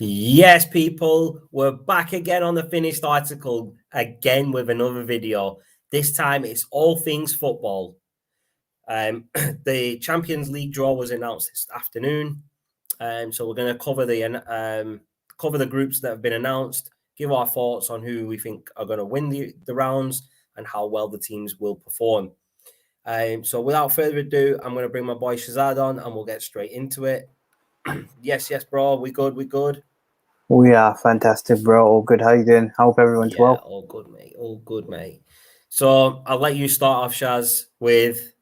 Yes, people, we're back again on the finished article, again with another video. This time it's all things football. The Champions League draw was announced this afternoon, so we're going to cover the groups that have been announced, give our thoughts on who we think are going to win the rounds and how well the teams will perform. So without further ado, I'm going to bring my boy Shazad on and we'll get straight into it. Yes, bro, we good. We are fantastic, bro. All good. How you doing? Hope everyone's well. All good, mate. So I'll let you start off, Shaz, with...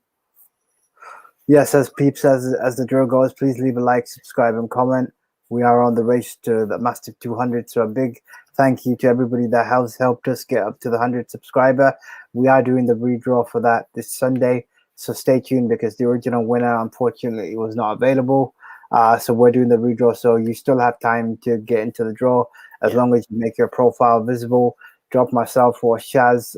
Yes, as peeps, as the drill goes, please leave a like, subscribe, and comment. We are on the race to the massive 200, so a big thank you to everybody that has helped us get up to the 100 subscriber. We are doing the redraw for that this Sunday, so stay tuned because the original winner, unfortunately, was not available. So we're doing the redraw, so you still have time to get into the draw as long as you make your profile visible. Drop myself or Shaz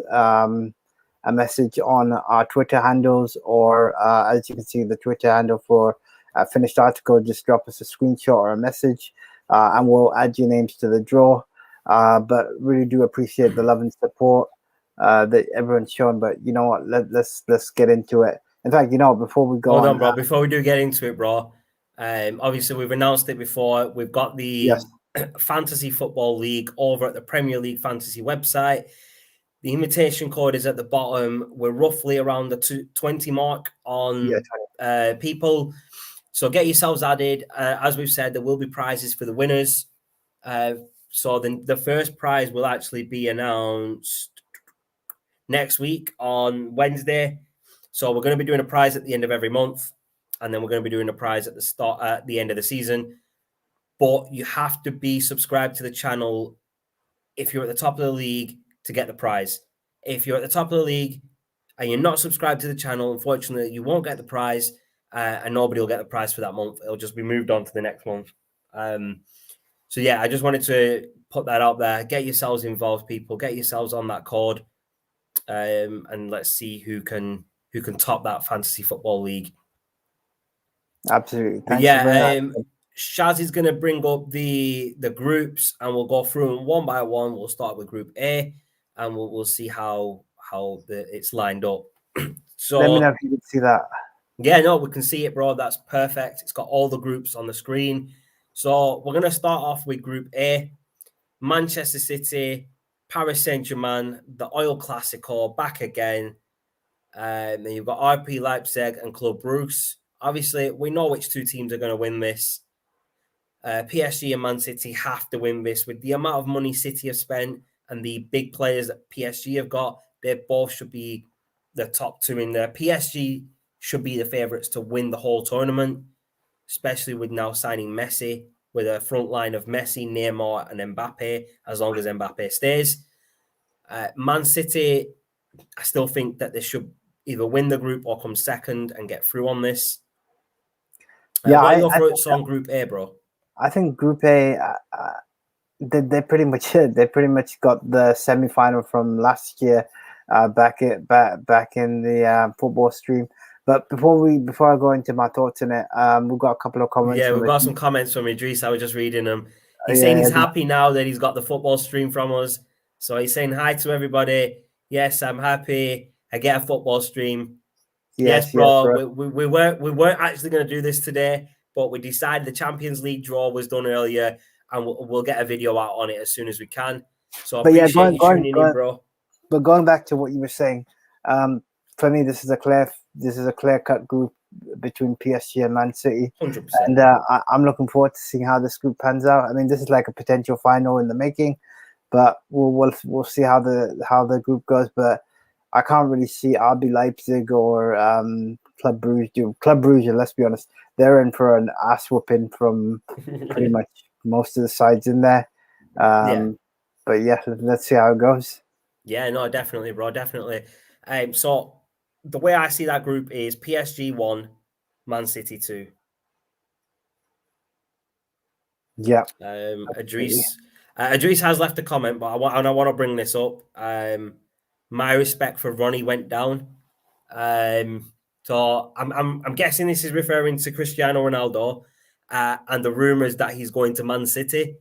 a message on our Twitter handles, or as you can see, the Twitter handle for a finished article. Just drop us a screenshot or a message, and we'll add your names to the draw. But really do appreciate the love and support that everyone's shown. But you know what? Let's get into it. In fact, before we go on, bro. Before we do get into it, bro. Obviously, we've announced it before. We've got the Fantasy Football League over at the Premier League Fantasy website. The invitation code is at the bottom. We're roughly around the 20 mark on people. So get yourselves added. As we've said, there will be prizes for the winners. So the first prize will actually be announced next week on Wednesday. So we're going to be doing a prize at the end of every month. And then we're going to be doing a prize at the end of the season. But you have to be subscribed to the channel if you're at the top of the league to get the prize. If you're at the top of the league and you're not subscribed to the channel, unfortunately, you won't get the prize, and nobody will get the prize for that month. It'll just be moved on to the next month. So yeah, I just wanted to put that out there. Get yourselves involved, people. Get yourselves on that code, and let's see who can top that fantasy football league. Absolutely. Thanks Shaz is going to bring up the groups, and we'll go through them one by one. We'll start with Group A, and we'll see how it's lined up. So let me know if you can see that. Yeah, no, we can see it, bro. That's perfect. It's got all the groups on the screen. So we're going to start off with Group A. Manchester City, Paris Saint-Germain, the Oil Classico, back again. Then you've got RP Leipzig and Club Brugge. Obviously, we know which two teams are going to win this. PSG and Man City have to win this. With the amount of money City have spent and the big players that PSG have got, they both should be the top two in there. PSG should be the favourites to win the whole tournament, especially with now signing Messi, with a front line of Messi, Neymar and Mbappe, as long as Mbappe stays. Man City, I still think that they should either win the group or come second and get through on this. What are your thoughts on Group A, bro? I think Group A, they pretty much got the semi-final from last year back in the football stream. But before I go into my thoughts on it, we've got a couple of comments. Yeah, we've got some comments from Idris. I was just reading them. He's saying he's happy now that he's got the football stream from us. So he's saying hi to everybody. Yes, I'm happy. I get a football stream. Yes, bro. We weren't actually going to do this today, but we decided the Champions League draw was done earlier, and we'll get a video out on it as soon as we can. So I appreciate you tuning in, bro. But going back to what you were saying, for me, this is a clear-cut group between PSG and Man City. 100%. And I'm looking forward to seeing how this group pans out. I mean, this is like a potential final in the making, but we'll see how the group goes. But I can't really see RB Leipzig or Club Brugge do. Club Brugge, let's be honest, they're in for an ass whooping from pretty much most of the sides in there. But yeah, let's see how it goes. Yeah, no, definitely, bro, definitely. So the way I see that group is PSG 1, Man City 2. Yeah. Idris has left a comment, but I want to bring this up. My respect for Ronnie went down. So I'm guessing this is referring to Cristiano Ronaldo and the rumors that he's going to Man City.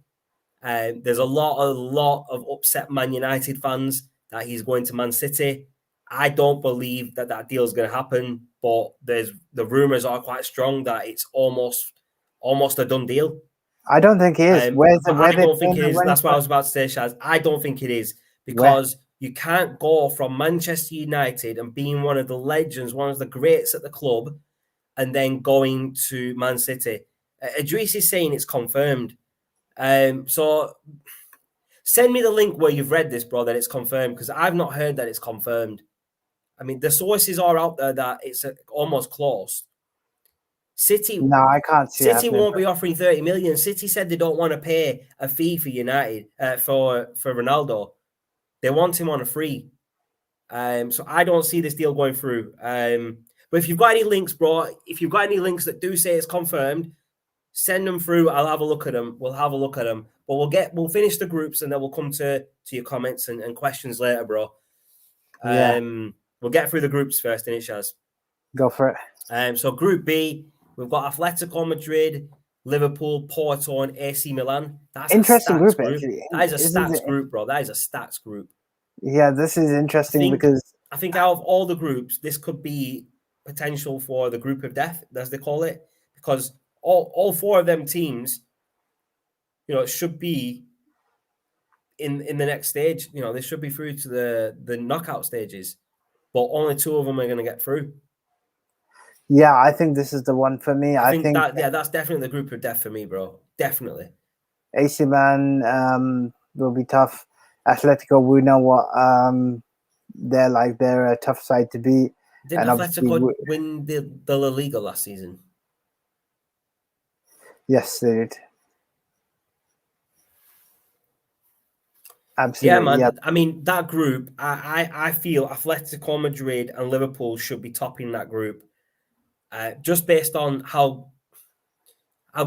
There's a lot of upset Man United fans that he's going to Man City. I don't believe that deal is going to happen, but the rumors are quite strong that it's almost a done deal. I don't think it is. I don't think it is. That's what I was about to say, Shaz. I don't think it is because you can't go from Manchester United and being one of the legends, one of the greats at the club, and then going to Man City. Idris is saying it's confirmed. So send me the link where you've read this, bro, that it's confirmed, because I've not heard that it's confirmed. I mean, the sources are out there that it's almost close. City, no, I can't see. City won't be offering 30 million. City said they don't want to pay a fee for United for Ronaldo. They want him on a free. So I don't see this deal going through. But if you've got any links, bro, if you've got any links that do say it's confirmed, send them through. I'll have a look at them. We'll have a look at them. But we'll finish the groups and then we'll come to your comments and questions later, bro. We'll get through the groups first, innit, Shaz? Go for it. So Group B, we've got Atletico Madrid, Liverpool, Porto, and AC Milan. That's interesting group, actually. That is a stats group, bro. That is a stats group. Yeah, this is interesting because I think out of all the groups, this could be potential for the group of death, as they call it, because all four of them teams, should be in the next stage. They should be through to the knockout stages, but only two of them are going to get through. Yeah, I think this is the one for me. I think that's definitely the group of death for me, bro. Definitely. AC Milan will be tough. Atletico, we know what they're like. They're a tough side to beat. Didn't Atletico win the La Liga last season? Yes, they did. Absolutely. Yeah, man. Yeah. I mean, that group, I feel Atletico Madrid and Liverpool should be topping that group. Just based on how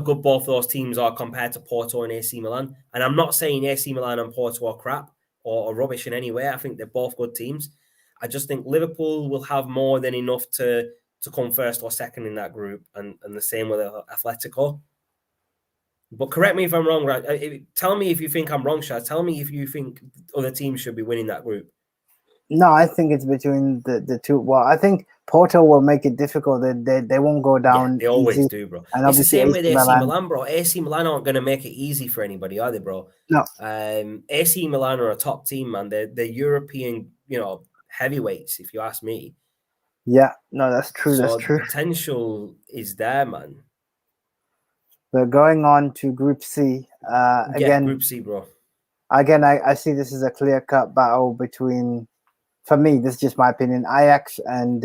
good both those teams are compared to Porto and AC Milan. And I'm not saying AC Milan and Porto are crap or rubbish in any way. I think they're both good teams. I just think Liverpool will have more than enough to come first or second in that group, and the same with Atletico. But correct me if I'm wrong, right? Tell me if you think I'm wrong, Shaz. Tell me if you think other teams should be winning that group. No, I think it's between the two. Well, I think Porto will make it difficult. They won't go down. Yeah, they always easy. do, bro. And it's the same with AC Milan, bro. AC Milan aren't going to make it easy for anybody, are they, bro? No. AC Milan are a top team, man. They're European, heavyweights, if you ask me. Yeah, no, that's true. So that's true. The potential is there, man. But going on to Group C, again, Group C, bro. Again, I see this as a clear-cut battle between, for me, this is just my opinion, Ajax and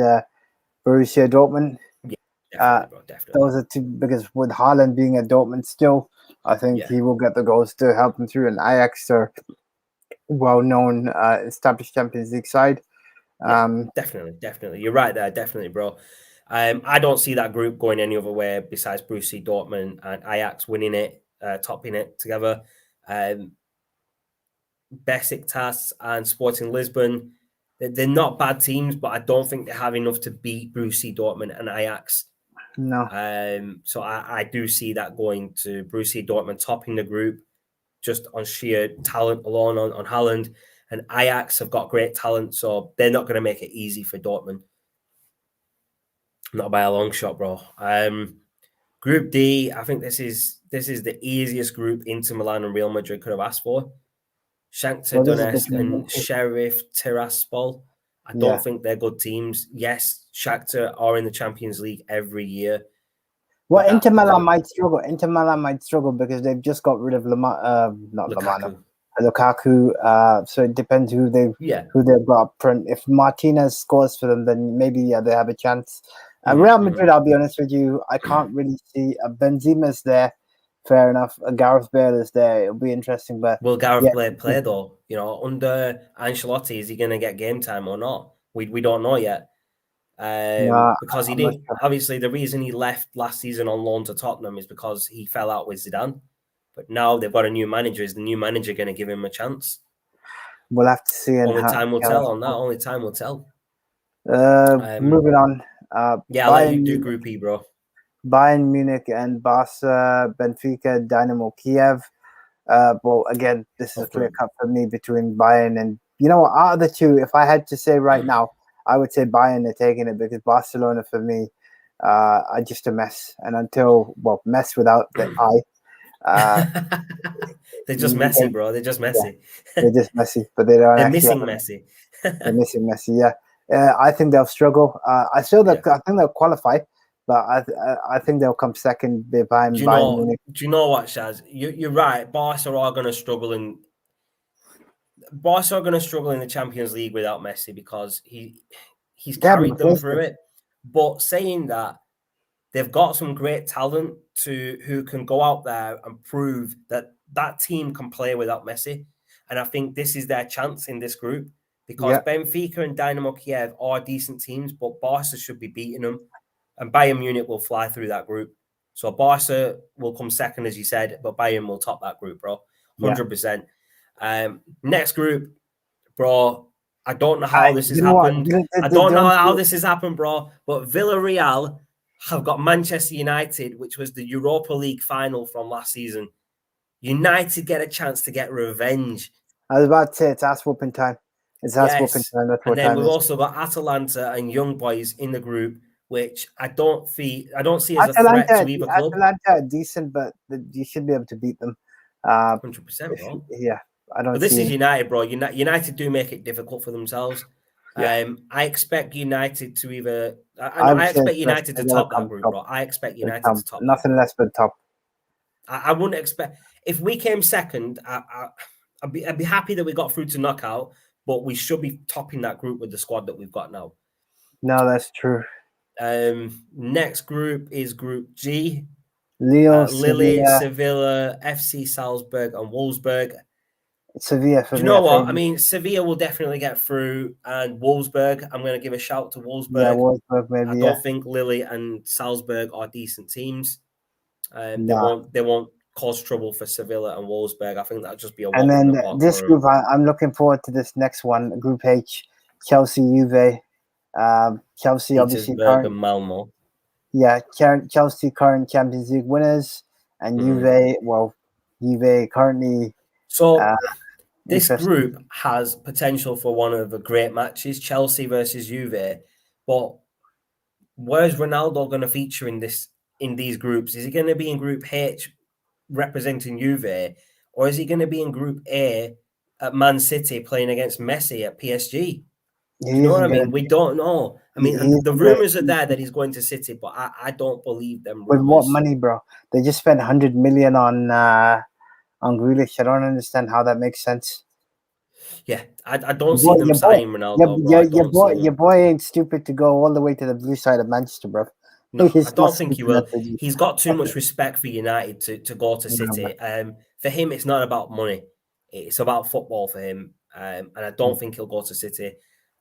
Borussia Dortmund. Yeah, definitely, bro, definitely. Those are two, because with Haaland being at Dortmund still, I think he will get the goals to help him through. And Ajax are well-known, established Champions League side. Definitely. You're right there, definitely, bro. I don't see that group going any other way besides Borussia Dortmund and Ajax winning it, topping it together. Besiktas and Sporting Lisbon, they're not bad teams, but I don't think they have enough to beat Borussia Dortmund and Ajax. No. So I do see that going to Borussia Dortmund topping the group just on sheer talent alone on Haaland. And Ajax have got great talent, so they're not going to make it easy for Dortmund. Not by a long shot, bro. Group D, I think this is the easiest group Inter Milan and Real Madrid could have asked for. Shakhtar Donetsk and Sheriff Tiraspol. I don't think they're good teams. Yes, Shakhtar are in the Champions League every year. Well, Inter Milan might struggle. Inter Milan might struggle because they've just got rid of Lukaku. So it depends who they've got up front. If Martinez scores for them, then maybe they have a chance. Real Madrid, I'll be honest with you, I can't really see. Benzema's there, fair enough. Gareth Bale is there. It'll be interesting, but will Gareth Bale play though? Under Ancelotti, is he going to get game time or not? We don't know yet. Because he didn't. Obviously, the reason he left last season on loan to Tottenham is because he fell out with Zidane. But now they've got a new manager. Is the new manager going to give him a chance? We'll have to see. Only time will tell on that. Only time will tell. Moving on. I'll let you do Group E, bro. Bayern Munich and Barca, Benfica, Dynamo Kiev. But again, this is a clear cut for me between Bayern and, out of the two, if I had to say right now, I would say Bayern are taking it, because Barcelona for me are just a mess. And mess without the I. They're just messy, bro. They're just messy. Yeah, they're just messy, but they don't. They're missing Messi. They're missing Messi. Yeah, I think they'll struggle. I think they'll qualify, but I think they'll come second behind Bayern Munich. Do you know what, Shaz? You're right. Barca are going to struggle in the Champions League without Messi, because he's carried them through it. But saying that, they've got some great talent who can go out there and prove that team can play without Messi. And I think this is their chance in this group, because Benfica and Dynamo Kiev are decent teams, but Barca should be beating them. And Bayern Munich will fly through that group. So Barca will come second, as you said, but Bayern will top that group, bro. 100%. Next group, bro, I don't know how this has happened. I don't know how this has happened, bro, but Villareal have got Manchester United, which was the Europa League final from last season. United get a chance to get revenge. I was about to say, it's ass-whooping time. It's ass-whooping time. That's what then we've also got Atalanta and Young Boys in the group, which I don't see as a threat to either club. Atalanta are decent, but you should be able to beat them. 100%, bro. Yeah, I don't. But this is United, bro. United do make it difficult for themselves. I expect United to either. I expect United to top that group, bro. I expect United to top. Nothing less but top. I wouldn't expect, if we came second, I'd be happy that we got through to knockout, but we should be topping that group with the squad that we've got now. No, that's true. Next group is Group G. Lille, Sevilla, FC Salzburg, and Wolfsburg. Sevilla. Do you know what? I mean, Sevilla will definitely get through, and Wolfsburg, I'm going to give a shout to Wolfsburg. Yeah, Wolfsburg maybe. I don't think Lille and Salzburg are decent teams. They won't cause trouble for Sevilla and Wolfsburg. I think that'll just be a walk. And then this group, I'm looking forward to this next one, Group H, Chelsea, Juve. Chelsea obviously current, and Malmo. Yeah, Chelsea current Champions League winners, and Juve currently. So this group has potential for one of the great matches, Chelsea versus Juve. But where's Ronaldo going to feature in these groups? Is he going to be in Group H representing Juve, or is he going to be in Group A at Man City playing against Messi at PSG? Do you know what I mean? We don't know. I mean, the rumors are there that he's going to City, but I don't believe them rumors. With what money, bro? They just spent 100 million on Grealish. I don't understand how that makes sense. Yeah, I don't see them signing Ronaldo. Your boy ain't stupid to go all the way to the blue side of Manchester, bro. No, I don't think he will. He's got too much respect for United to go to City. For him, it's not about money. It's about football for him. And I don't think he'll go to City.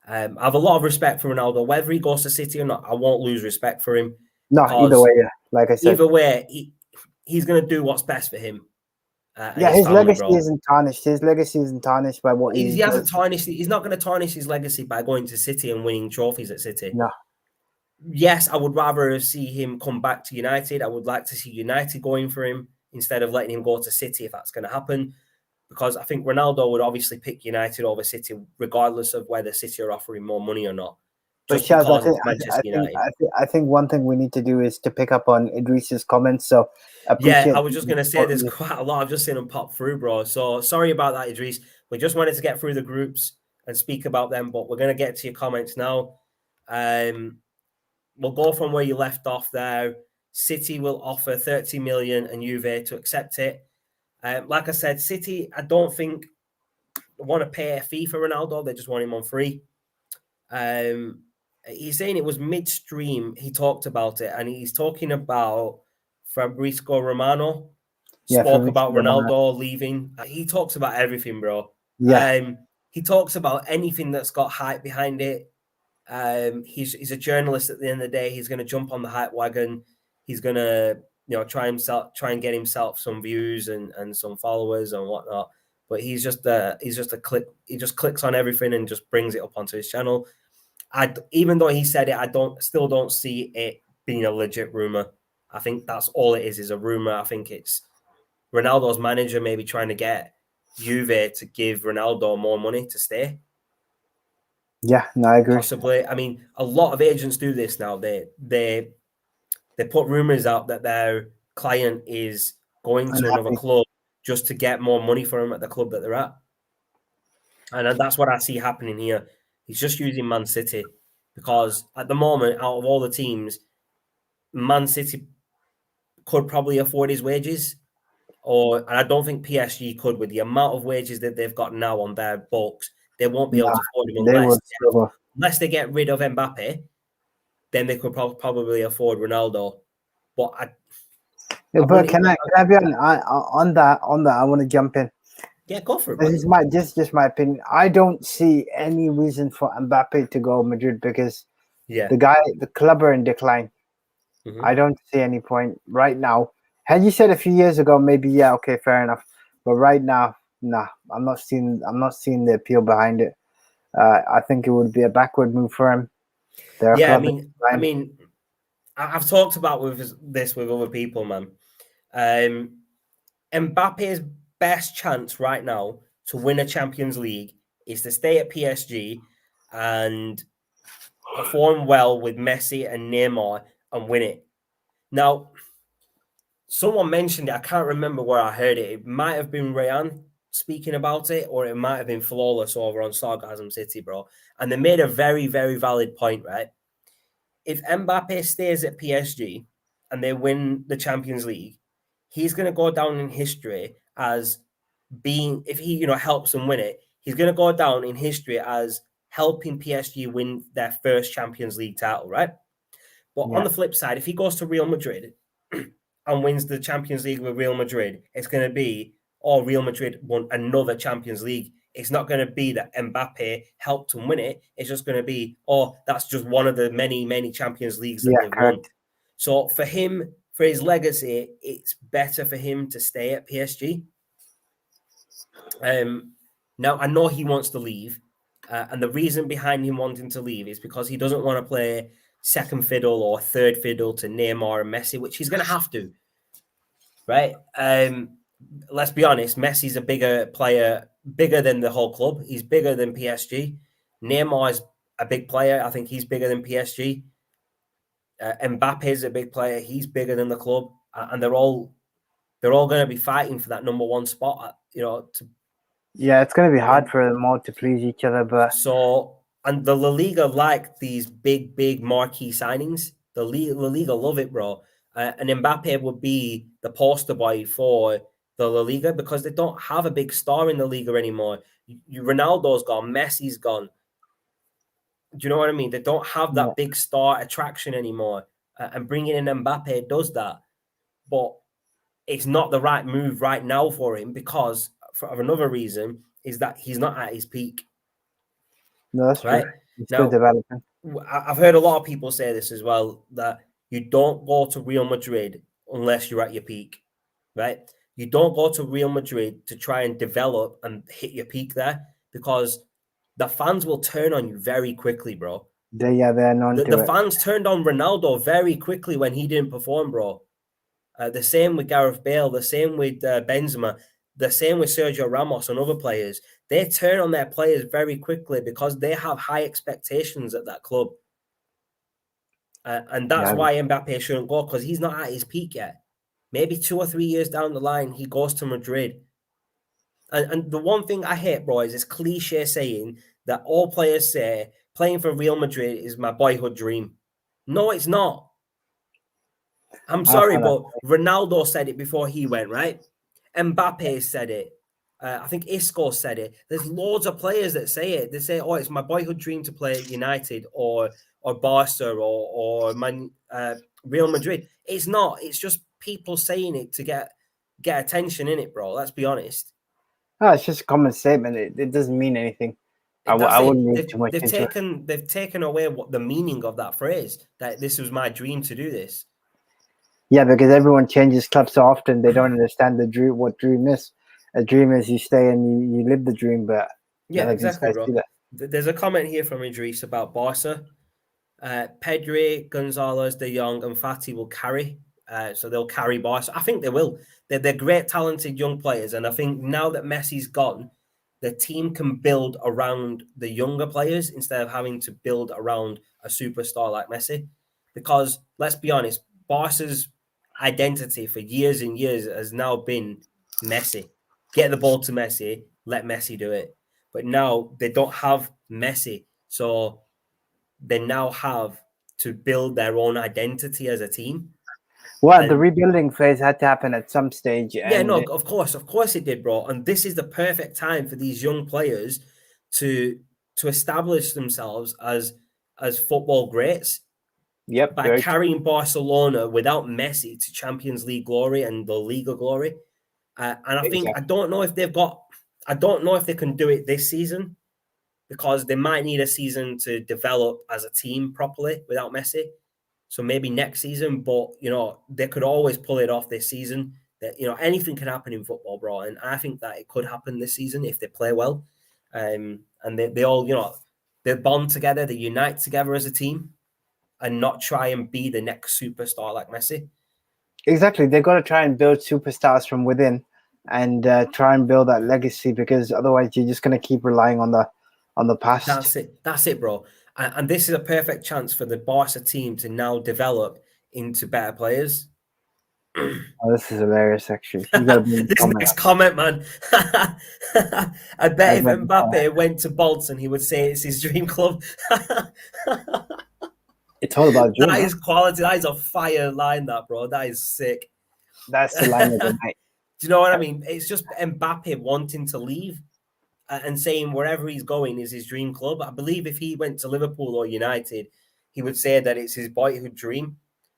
I have a lot of respect for Ronaldo. Whether he goes to City or not, I won't lose respect for him. No, either way, yeah. Like I said. Either way, he's going to do what's best for him. His legacy isn't tarnished. His legacy isn't tarnished by what he hasn't tarnished. He's not going to tarnish his legacy by going to City and winning trophies at City. No. Yes, I would rather see him come back to United. I would like to see United going for him instead of letting him go to City if that's going to happen. Because I think Ronaldo would obviously pick United over City, regardless of whether City are offering more money or not. But Shaz, I think one thing we need to do is to pick up on Idris's comments. So I was just going to say there's quite a lot. I've just seen them pop through, bro. So sorry about that, Idris. We just wanted to get through the groups and speak about them, but we're going to get to your comments now. We'll go from where you left off there. City will offer 30 million and Juve to accept it. Like I said, City, I don't think want to pay a fee for Ronaldo. They just want him on free. He's saying it was midstream. He talked about it, and he's talking about Fabrizio Romano. Spoke about Ronaldo leaving. He talks about everything, bro. Yeah. He talks about anything that's got hype behind it. He's a journalist at the end of the day. He's going to jump on the hype wagon. He's going to try and get himself some views and some followers and whatnot. But he's just a click. He just clicks on everything and just brings it up onto his channel. Even though he said it, I still don't see it being a legit rumor. I think that's all it is a rumor. I think it's Ronaldo's manager maybe trying to get Juve to give Ronaldo more money to stay. Yeah, no, I agree. Possibly. I mean, a lot of agents do this now. They put rumors out that their client is going to another club just to get more money for him at the club that they're at. And that's what I see happening here. He's just using Man City because at the moment, out of all the teams, Man City could probably afford his wages. And I don't think PSG could with the amount of wages that they've got now on their books. They won't be able to afford him unless they get rid of Mbappe. Then they could probably afford Ronaldo. But can I be on that? I want to jump in. Yeah, go for it. This is just my opinion. I don't see any reason for Mbappe to go Madrid because the club are in decline. Mm-hmm. I don't see any point right now. Had you said a few years ago, maybe okay, fair enough. But right now, nah, I'm not seeing the appeal behind it. I think it would be a backward move for him. I mean, I've talked about this with other people, man. Mbappe's best chance right now to win a Champions League is to stay at PSG and perform well with Messi and Neymar and win it. Now, someone mentioned it. I can't remember where I heard it. It might have been Rayan speaking about it, or it might have been Flawless over on Sargasm City, bro. And they made a very, very valid point, right? If Mbappe stays at PSG and they win the Champions League, he's going to go down in history as being, if he, helps them win it, he's going to go down in history as helping PSG win their first Champions League title, right? But on the flip side, if he goes to Real Madrid and wins the Champions League with Real Madrid, it's going to be, Real Madrid won another Champions League. It's not going to be that Mbappe helped him win it. It's just going to be, that's just one of the many, many Champions Leagues that they've won. So for him, for his legacy, it's better for him to stay at PSG. Now, I know he wants to leave. And the reason behind him wanting to leave is because he doesn't want to play second fiddle or third fiddle to Neymar and Messi, which he's going to have to. Right? Let's be honest, Messi's a bigger player, bigger than the whole club. He's bigger than PSG. Neymar is a big player. I think he's bigger than PSG. Mbappe is a big player. He's bigger than the club. And they're all going to be fighting for that number one spot, it's going to be hard for them all to please each other. But and the La Liga like these big marquee signings. The La Liga love it, bro. And Mbappe would be the poster boy for the La Liga because they don't have a big star in the Liga anymore. Ronaldo's gone, Messi's gone. Do you know what I mean? They don't have that big star attraction anymore. And bringing in Mbappe does that. But it's not the right move right now for him because for another reason is that he's not at his peak. No, that's right. True. It's still developing. I've heard a lot of people say this as well, that you don't go to Real Madrid unless you're at your peak, right? You don't go to Real Madrid to try and develop and hit your peak there because the fans will turn on you very quickly, bro. They're known to the fans turned on Ronaldo very quickly when he didn't perform, bro. The same with Gareth Bale, the same with Benzema, the same with Sergio Ramos and other players. They turn on their players very quickly because they have high expectations at that club. And that's why Mbappe shouldn't go, because he's not at his peak yet. Maybe 2 or 3 years down the line, he goes to Madrid. And the one thing I hate, bro, is this cliche saying that all players say, playing for Real Madrid is my boyhood dream. No, it's not. I'm sorry, but Ronaldo said it before he went, right? Mbappe said it. I think Isco said it. There's loads of players that say it. They say, it's my boyhood dream to play at United or Barca or Real Madrid. It's not. It's just people saying it to get attention in it, bro. Let's be honest. No, it's just a common statement. It doesn't mean anything. I wouldn't read too much into it. They've taken away what the meaning of that phrase, that this was my dream to do this. Yeah, because everyone changes clubs so often, they don't understand the dream. What dream is? A dream is you stay and you live the dream. But yeah, exactly, bro. There's a comment here from Idris about Barca. Pedri, Gonzalez, De Jong, and Fati will carry So they'll carry Barca. I think they will. They're great, talented young players. And I think now that Messi's gone, the team can build around the younger players instead of having to build around a superstar like Messi. Because let's be honest, Barca's identity for years and years has now been Messi. Get the ball to Messi, let Messi do it. But now they don't have Messi. So they now have to build their own identity as a team. Well, the rebuilding phase had to happen at some stage. Yeah, no, of course it did, bro. And this is the perfect time for these young players to establish themselves as football greats. Yep, by carrying Barcelona without Messi to Champions League glory and the Liga glory. And I think I don't know if they can do it this season, because they might need a season to develop as a team properly without Messi. So maybe next season, but they could always pull it off this season. That anything can happen in football, bro, and I think that it could happen this season if they play well, and they all they bond together, they unite together as a team, and not try and be the next superstar like Messi. Exactly, they've got to try and build superstars from within, and try and build that legacy, because otherwise you're just going to keep relying on the past. That's it, bro. And this is a perfect chance for the Barca team to now develop into better players. Oh, this is hilarious, actually. You gotta be this next comment, man. I bet if Mbappe went to Bolton, he would say it's his dream club. It's all about dream. That is quality. That is a fire line, that, bro. That is sick. That's the line of the night. Do you know what I mean? It's just Mbappe wanting to leave and saying wherever he's going is his dream club. I believe if he went to Liverpool or United, he would say that it's his boyhood dream.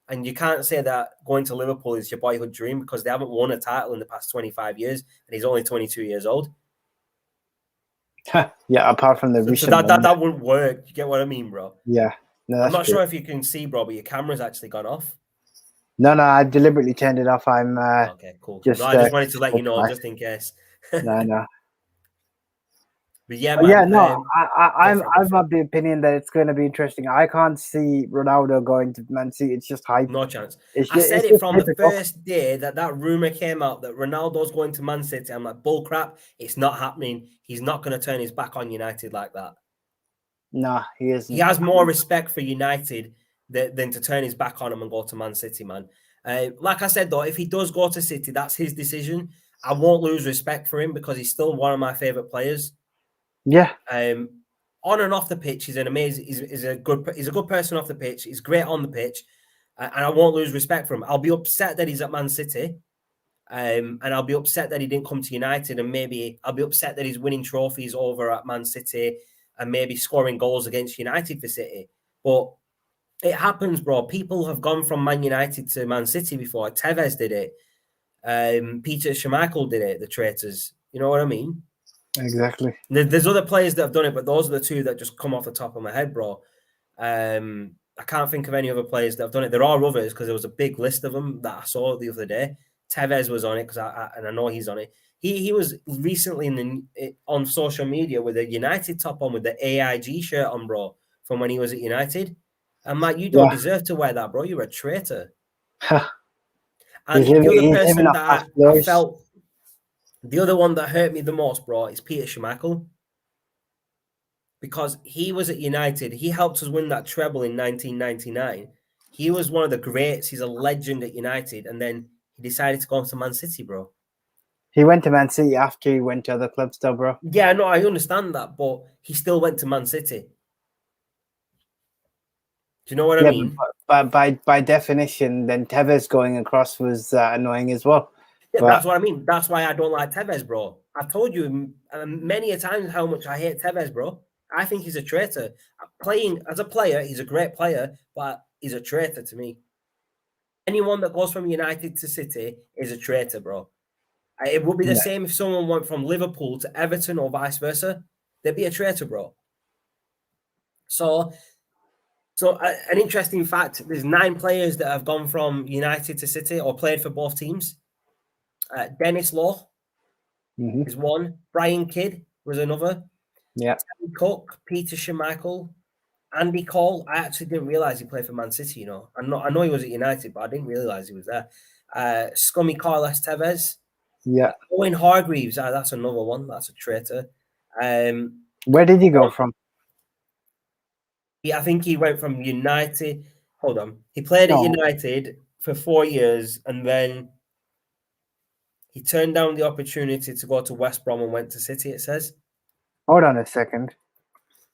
And you can't say that going to Liverpool is your boyhood dream, because they haven't won a title in the past 25 years, and he's only 22 years old. Yeah, apart from the recent that wouldn't work. You get what I mean, bro? Yeah. No, I'm not sure if you can see, bro, but your camera's actually gone off. No, I deliberately turned it off. I'm okay, cool. I just wanted to let you know, just in case. No. But yeah, man. I'm of the opinion that it's going to be interesting. I can't see Ronaldo going to Man City. It's just hype. No chance. I said it from the first day that rumor came out that Ronaldo's going to Man City. I'm like, bull crap. It's not happening. He's not going to turn his back on United like that. Nah, he isn't. He has more respect for United than to turn his back on him and go to Man City, man. Like I said, though, if he does go to City, that's his decision. I won't lose respect for him, because he's still one of my favorite players. Yeah. On and off the pitch, he's an amazing. He's a good person off the pitch. He's great on the pitch, and I won't lose respect for him. I'll be upset that he's at Man City, and I'll be upset that he didn't come to United, and maybe I'll be upset that he's winning trophies over at Man City and maybe scoring goals against United for City. But it happens, bro. People have gone from Man United to Man City before. Tevez did it. Peter Schmeichel did it. The traitors. You know what I mean? Exactly. There's other players that have done it, but those are the two that just come off the top of my head, bro. I can't think of any other players that have done it. There are others, because there was a big list of them that I saw the other day. Tevez was on it, because I know he's on it. He was recently on social media with a United top on, with the AIG shirt on, bro, from when he was at United. I'm like, you don't deserve to wear that, bro. You're a traitor. And the other person that I felt, the other one that hurt me the most, bro, is Peter Schmeichel. Because he was at United. He helped us win that treble in 1999. He was one of the greats. He's a legend at United. And then he decided to go to Man City, bro. He went to Man City after he went to other clubs, though, bro. Yeah, no, I understand that, but he still went to Man City. Do you know what I mean? But by definition, then Tevez going across was annoying as well. Yeah, that's what I mean. That's why I don't like Tevez, bro. I've told you many a times how much I hate Tevez, bro. I think he's a traitor. Playing as a player, he's a great player, but he's a traitor to me. Anyone that goes from United to City is a traitor, bro. It would be the same if someone went from Liverpool to Everton or vice versa. They'd be a traitor, bro. So an interesting fact, there's 9 players that have gone from United to City or played for both teams. Dennis Law is one. Brian Kidd was another. Yeah. Terry Cook, Peter Schmeichel, Andy Cole. I actually didn't realize he played for Man City. You know, I know he was at United, but I didn't realize he was there. Scummy Carlos Tevez. Yeah. Owen Hargreaves. That's another one. That's a traitor. Where did he go from? I think he went from United. Hold on. He played at United for 4 years, and then he turned down the opportunity to go to West Brom and went to City. It says. Hold on a second.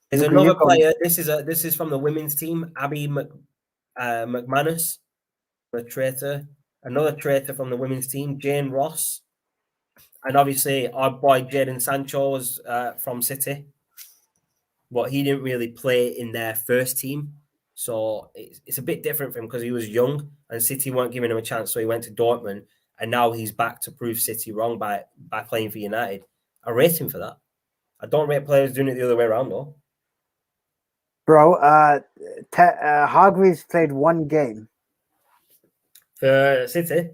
There's another player. This is from the women's team. Abby McManus, a traitor. Another traitor from the women's team, Jane Ross, and obviously our boy Jadon Sancho was from City, but he didn't really play in their first team. So it's a bit different for him because he was young and City weren't giving him a chance. So he went to Dortmund and now he's back to prove City wrong by playing for United. I rate him for that. I don't rate players doing it the other way around though. Bro, Hargreaves played one game. For City?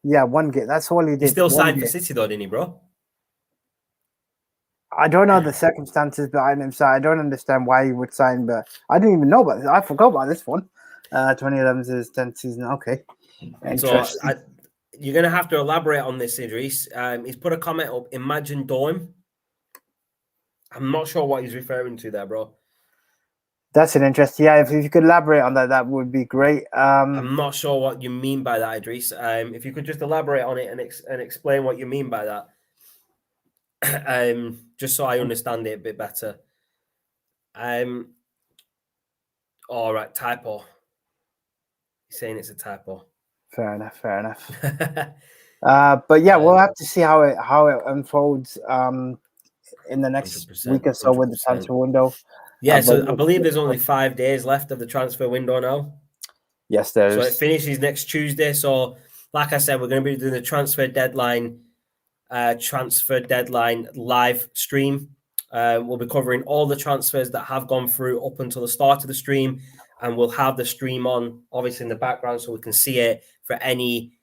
Yeah, one game. That's all he did. He still signed for City though, didn't he, bro? I don't know the circumstances behind him, so I don't understand why he would sign, but I didn't even know about this. I forgot about this one. 2011 to his 10th season. Okay. So you're going to have to elaborate on this, Idris. He's put a comment up, Imagine Dome. I'm not sure what he's referring to there, bro. That's an interest. Yeah, if you could elaborate on that, that would be great. I'm not sure what you mean by that, Idris. If you could just elaborate on it and explain what you mean by that. Just so I understand it a bit better. All right, typo. He's saying it's a typo. Fair enough. But yeah, we'll have to see how it unfolds in the next week or so with the transfer window. Yeah, so I believe there's only 5 days left of the transfer window now. Yes, there is. So it finishes next Tuesday. So, like I said, we're going to be doing the transfer deadline live stream. We'll be covering all the transfers that have gone through up until the start of the stream, and we'll have the stream on obviously in the background so we can see it for any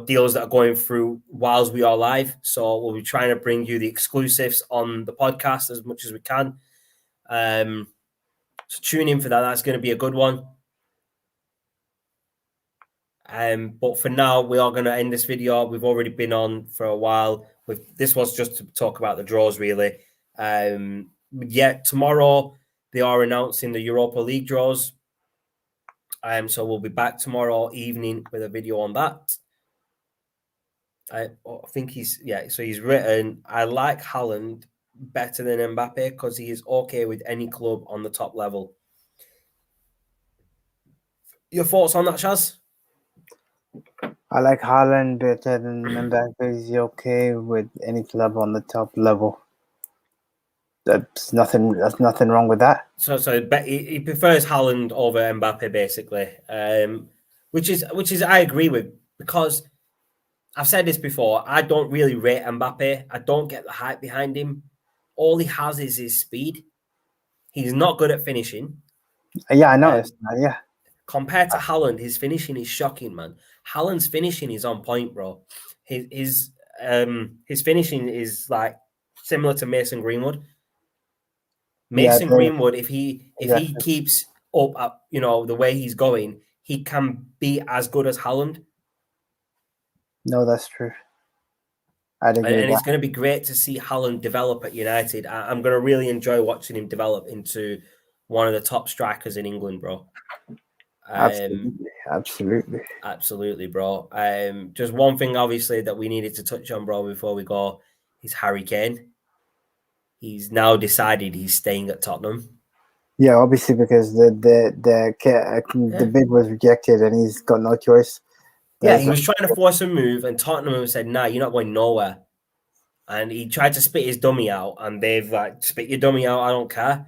deals that are going through whilst we are live. So we'll be trying to bring you the exclusives on the podcast as much as we can. So tune in for that. That's going to be a good one. But for now, we are going to end this video. We've already been on for a while. This was just to talk about the draws, really. Tomorrow they are announcing the Europa League draws. So we'll be back tomorrow evening with a video on that. I think he's written, I like Haaland better than Mbappe because he is okay with any club on the top level. Your thoughts on that, Shaz? I like Haaland better than Mbappe. He's okay with any club on the top level. There's nothing wrong with that. So he prefers Haaland over Mbappe, basically, which is I agree with, because I've said this before. I don't really rate Mbappe. I don't get the hype behind him. All he has is his speed. He's not good at finishing. Yeah, I noticed that. Yeah. Compared to Haaland, his finishing is shocking, man. Haaland's finishing is on point, bro. His finishing is like similar to Mason Greenwood. Mason Greenwood, if he keeps up, the way he's going, he can be as good as Haaland. No, that's true. And it's going to be great to see Haaland develop at United. I'm going to really enjoy watching him develop into one of the top strikers in England, bro. Absolutely, bro. Just one thing, obviously, that we needed to touch on, bro, before we go, is Harry Kane. He's now decided he's staying at Tottenham. Yeah, obviously, because the bid was rejected and he's got no choice. Yeah, he was trying to force a move, and Tottenham said, "Nah, you're not going nowhere." And he tried to spit his dummy out, and they've like, "Spit your dummy out, I don't care."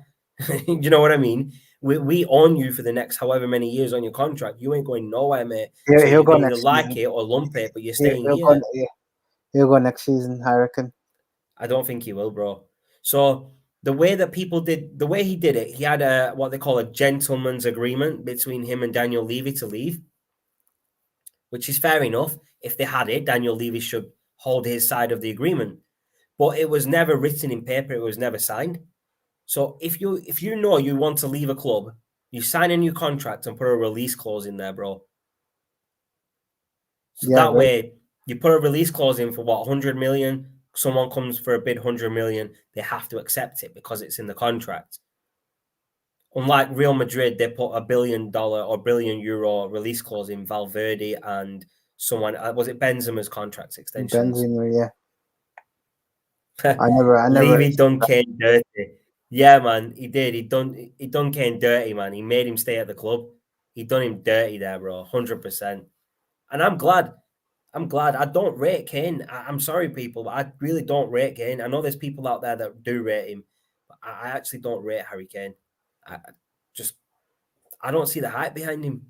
You know what I mean? We own you for the next however many years on your contract. You ain't going nowhere, mate. Yeah, so he'll go either next like season. It or lump it, but you're staying here. He'll go next season, I reckon. I don't think he will, bro. So the way he did it, he had what they call a gentleman's agreement between him and Daniel Levy to leave, which is fair enough. If they had it, Daniel Levy should hold his side of the agreement. But it was never written in paper. It was never signed. So if you know you want to leave a club, you sign a new contract and put a release clause in there, bro. So Yeah, that way you put a release clause in for what, 100 million. Someone comes for a bid 100 million, they have to accept it because it's in the contract. Unlike Real Madrid, they put $1 billion or €1 billion release clause in Valverde and someone, was it Benzema's contract extensions? Benzema, yeah. I never. Levy done Kane dirty. Yeah, man, he did. He done Kane dirty, man. He made him stay at the club. He done him dirty there, bro. 100%. And I'm glad. I don't rate Kane. I'm sorry, people, but I really don't rate Kane. I know there's people out there that do rate him, but I actually don't rate Harry Kane. I don't see the hype behind him.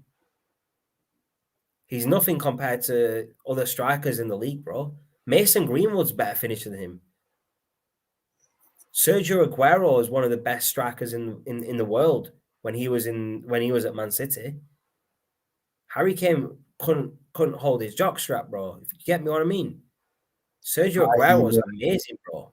He's nothing compared to other strikers in the league, bro. Mason Greenwood's better finisher than him. Sergio Aguero is one of the best strikers in the world when he was at Man City. Harry Kane couldn't hold his jockstrap, bro. If you get me what I mean. Sergio Aguero is amazing, bro.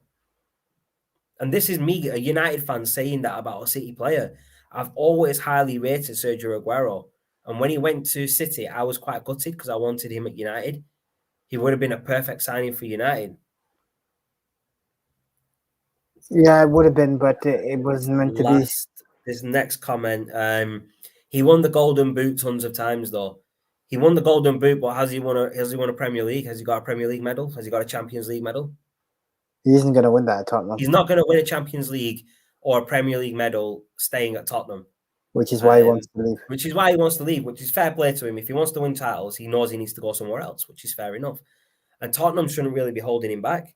And this is me, a United fan, saying that about a City player. I've always highly rated Sergio Aguero. And when he went to City, I was quite gutted because I wanted him at United. He would have been a perfect signing for United. Yeah, it would have been, but it wasn't meant to be. This next comment. He won the Golden Boot tons of times, though. He won the Golden Boot, but has he won a Premier League? Has he got a Premier League medal? Has he got a Champions League medal? He isn't going to win that at Tottenham. He's not going to win a Champions League or a Premier League medal staying at Tottenham. Which is why he wants to leave. Which is why he wants to leave, which is fair play to him. If he wants to win titles, he knows he needs to go somewhere else, which is fair enough. And Tottenham shouldn't really be holding him back.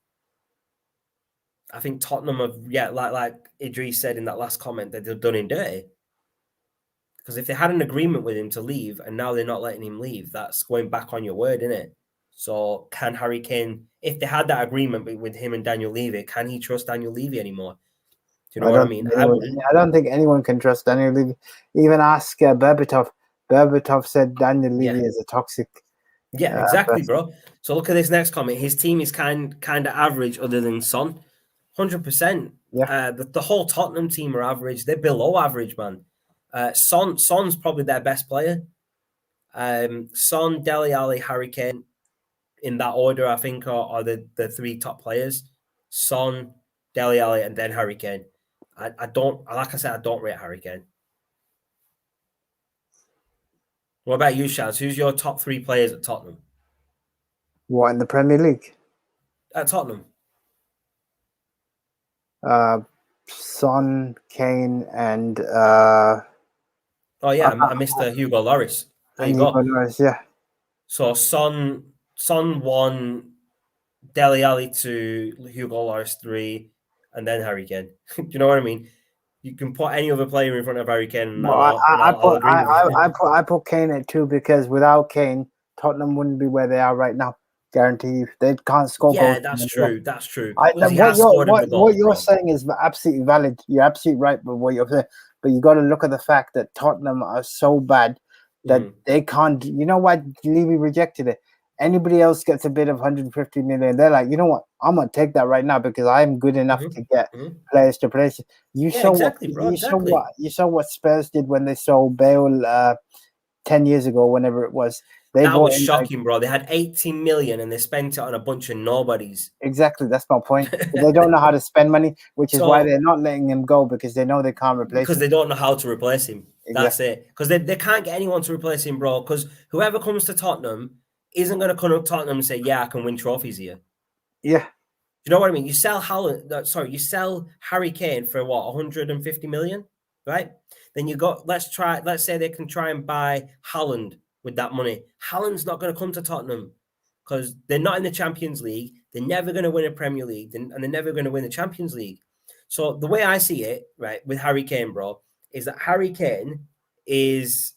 I think Tottenham have, like Idris said in that last comment, that they've done him dirty. Because if they had an agreement with him to leave and now they're not letting him leave, that's going back on your word, isn't it? So can Harry Kane, if they had that agreement with him and Daniel Levy, can he trust Daniel Levy anymore? Do you know what I mean? I don't think anyone can trust Daniel Levy. Even ask Berbatov. Berbatov said Daniel Levy is a toxic. Yeah, exactly, bro. So look at this next comment. His team is kind of average other than Son. 100%. Yeah. The whole Tottenham team are average. They're below average, man. Son's probably their best player. Son, Dele Alli, Harry Kane, in that order, I think, are the three top players. Son, Dele Alli, and then Harry Kane. I don't, like I said, I don't rate Harry Kane. What about you, Shaz? Who's your top three players at Tottenham? What, in the Premier League? At Tottenham. Son, Kane, and oh yeah, I missed Hugo Lloris. There you go. Lloris, yeah. So Son 1, Dele Alli 2, Hugo Lloris 3, and then Harry Kane. Do you know what I mean? You can put any other player in front of Harry Kane. And I put Kane at 2 because without Kane, Tottenham wouldn't be where they are right now. Guarantee you, they can't score goals. Yeah, that's true. That's true. What you're saying is absolutely valid. You're absolutely right with what you're saying. But you got to look at the fact that Tottenham are so bad that they can't. You know why Levy rejected it? Anybody else gets a bid of 150 million, they're like, you know what? I'm gonna take that right now because I'm good enough to get players to play. You saw what Spurs did when they sold Bale 10 years ago, whenever it was. That was shocking, bro. They had 18 million and they spent it on a bunch of nobodies. Exactly, that's my point. They don't know how to spend money, which is why they're not letting him go because they know they can't replace him. Because they don't know how to replace him. Exactly. That's it. Because they can't get anyone to replace him, bro. Because whoever comes to Tottenham isn't going to come up to Tottenham and say, yeah, I can win trophies here. Yeah. You know what I mean? You sell you sell Harry Kane for what, 150 million, right? Then let's say they can try and buy Haaland with that money. Haaland's not going to come to Tottenham because they're not in the Champions League. They're never going to win a Premier League and they're never going to win the Champions League. So the way I see it, right, with Harry Kane, bro, is that Harry Kane is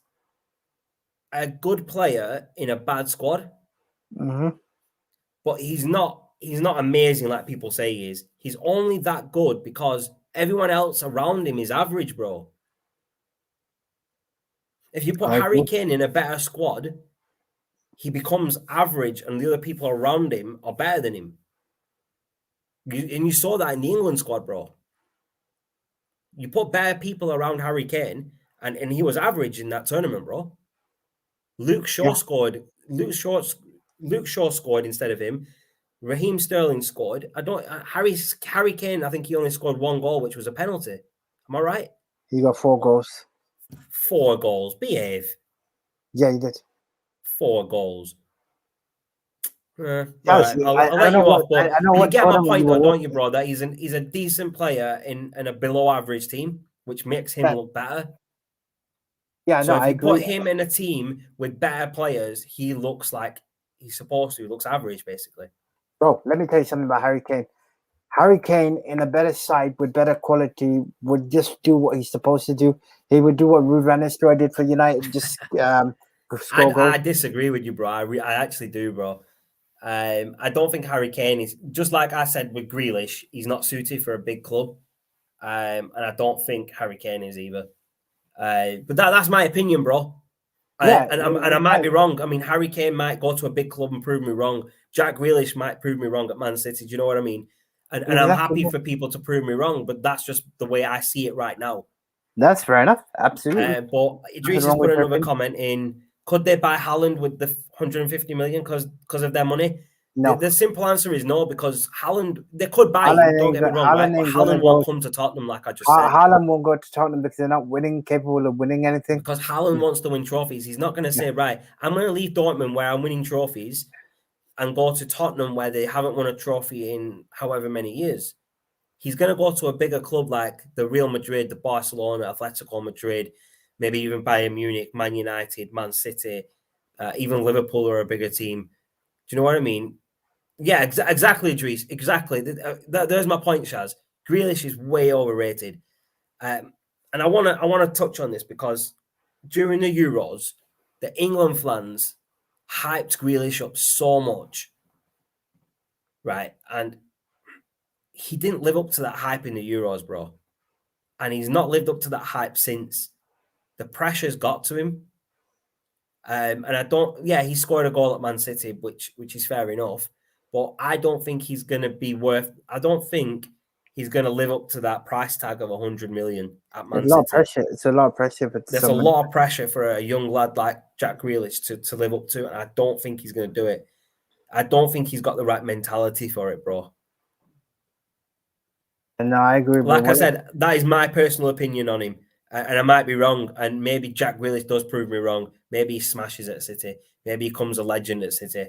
a good player in a bad squad. But he's not amazing like people say he is. He's only that good because everyone else around him is average, bro. If you put Harry Kane in a better squad, he becomes average and the other people around him are better than him. And you saw that in the England squad, bro. You put better people around Harry Kane, and he was average in that tournament, bro. Luke Shaw scored. Luke Shaw scored instead of him. Raheem Sterling scored. Harry Kane, I think he only scored 1 goal, which was a penalty. Am I right? He got 4 goals. 4 goals. Behave. Yeah, he did. 4 goals. All right, I'll let you off, but I know you what get my tournament point, you though, were don't you, bro? That he's a decent player in a below average team, which makes him look better. Yeah, so no, if I you agree. put him in a team with better players, he looks like he's supposed to. He looks average, basically. Bro, let me tell you something about Harry Kane. Harry Kane in a better side with better quality would just do what he's supposed to do. He would do what Ruud van Nistelrooy did for United, just score goals. I disagree with you, bro. I actually do, bro. I don't think Harry Kane is, just like I said with Grealish, he's not suited for a big club. And I don't think Harry Kane is either. But that's my opinion, bro. Yeah, And I might be wrong. I mean, Harry Kane might go to a big club and prove me wrong. Jack Grealish might prove me wrong at Man City. Do you know what I mean? And I'm happy for people to prove me wrong, but that's just the way I see it right now. That's fair enough. Absolutely. But Idris has put another comment in. Could they buy Haaland with the 150 million because of their money? No. The simple answer is no, because Haaland, they could buy him, don't get me wrong, right? But Haaland won't come to Tottenham, like I just said. Haaland won't go to Tottenham because they're not capable of winning anything. Because Haaland wants to win trophies. He's not going to say, right, I'm going to leave Dortmund where I'm winning trophies and go to Tottenham where they haven't won a trophy in however many years. He's going to go to a bigger club like the Real Madrid, the Barcelona, Atletico Madrid, maybe even Bayern Munich, Man United, Man City, even Liverpool are a bigger team. Do you know what I mean? Yeah, exactly, Dries. Exactly. There's my point, Shaz. Grealish is way overrated. And I want to touch on this because during the Euros, the England fans hyped Grealish up so much, right? And he didn't live up to that hype in the Euros, bro. And he's not lived up to that hype since. The pressure's got to him. And I don't, he scored a goal at Man City, which is fair enough. But I don't think he's going to be I don't think he's going to live up to that price tag of 100 million at Man City. It's a lot of pressure. There's a lot of pressure for a young lad like Jack Grealish to live up to, and I don't think he's going to do it. I don't think he's got the right mentality for it, bro. No, I agree. Like I said, that is my personal opinion on him. And I might be wrong. And maybe Jack Grealish does prove me wrong. Maybe he smashes at City. Maybe he becomes a legend at City.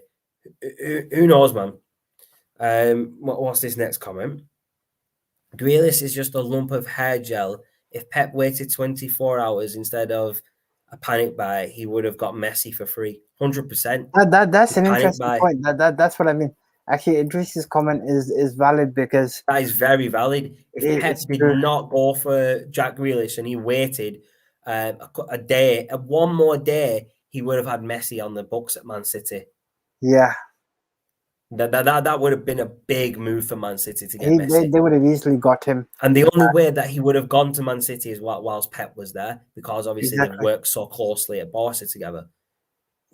Who knows, man? What's this next comment? Grealish is just a lump of hair gel. If Pep waited 24 hours instead of a panic buy, he would have got Messi for free. 100%. That's an interesting point. That's what I mean. Actually, Idris's comment is valid because that is very valid. If Pep did not go for Jack Grealish and he waited a day, one more day, he would have had Messi on the books at Man City. Yeah, that would have been a big move for Man City to get Messi. They would have easily got him. And the only way that he would have gone to Man City is whilst Pep was there, because obviously they worked so closely at Barca together.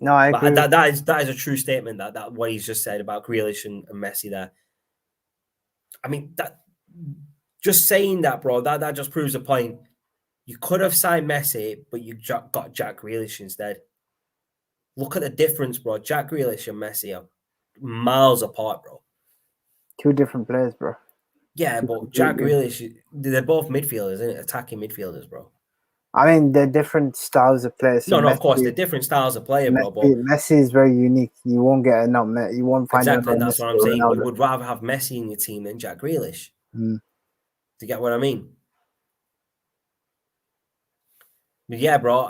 No, I agree. That is a true statement. That what he's just said about Grealish and Messi there. I mean, that just saying that, bro, that just proves a point. You could have signed Messi, but you got Jack Grealish instead. Look at the difference, bro. Jack Grealish and Messi are miles apart, bro. 2 different players, bro. Yeah, but Jack Grealish, they're both midfielders, isn't it? Attacking midfielders, bro. I mean, they're different styles of players. So of course, they're different styles of player, bro. But Messi is very unique. You won't get you won't find exactly. That's what I'm saying. You would rather have Messi in your team than Jack Grealish. Do you get what I mean? But yeah, bro.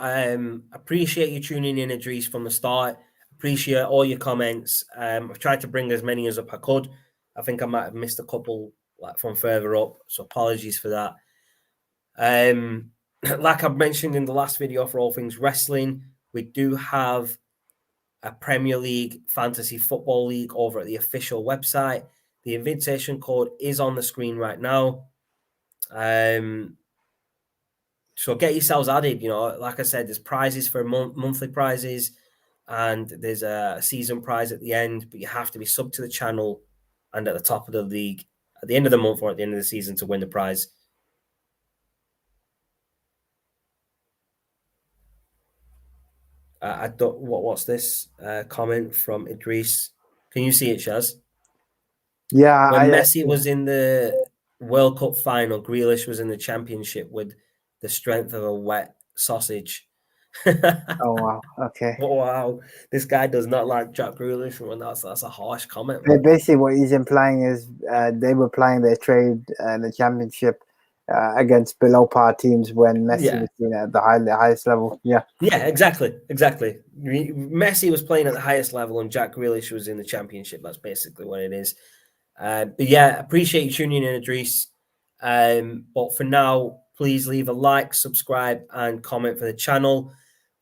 Appreciate you tuning in, Idris, from the start. Appreciate all your comments. I've tried to bring as many as up I could. I think I might have missed a couple from further up, so apologies for that. Like I've mentioned in the last video for All Things Wrestling, we do have a Premier League Fantasy Football League over at the official website. The invitation code is on the screen right now. So get yourselves added. Like I said, there's prizes for monthly prizes, and there's a season prize at the end, but you have to be sub to the channel and at the top of the league at the end of the month or at the end of the season to win the prize. I don't. What's this comment from Idris? Can you see it, Shaz? Yeah, When Messi was in the World Cup final, Grealish was in the Championship with the strength of a wet sausage. Oh wow. Okay. Oh, wow, this guy does not like Jack Grealish. Well, that's a harsh comment, man. Basically, what he's implying is they were playing their trade in the championship against below par teams when Messi Yeah, was seen at the highest level. Yeah. yeah, exactly. Messi was playing at the highest level, and Jack Grealish was in the Championship. That's basically what it is. But yeah, appreciate you tuning in, Idris. But for now, please leave a like, subscribe, and comment for the channel.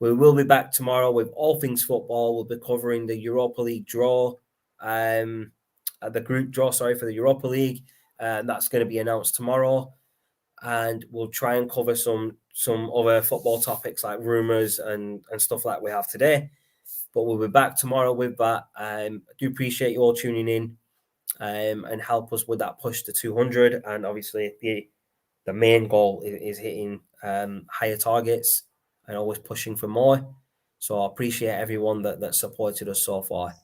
We will be back tomorrow with all things football. We'll be covering the Europa League draw, the group draw, sorry, for the Europa League. That's going to be announced tomorrow. And we'll try and cover some other football topics like rumors and stuff like we have today. But we'll be back tomorrow with that. I do appreciate you all tuning in and help us with that push to 200. And obviously, the main goal is hitting higher targets and always pushing for more. So I appreciate everyone that supported us so far.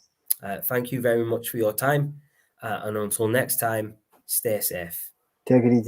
Thank you very much for your time. And until next time, stay safe. Take it easy.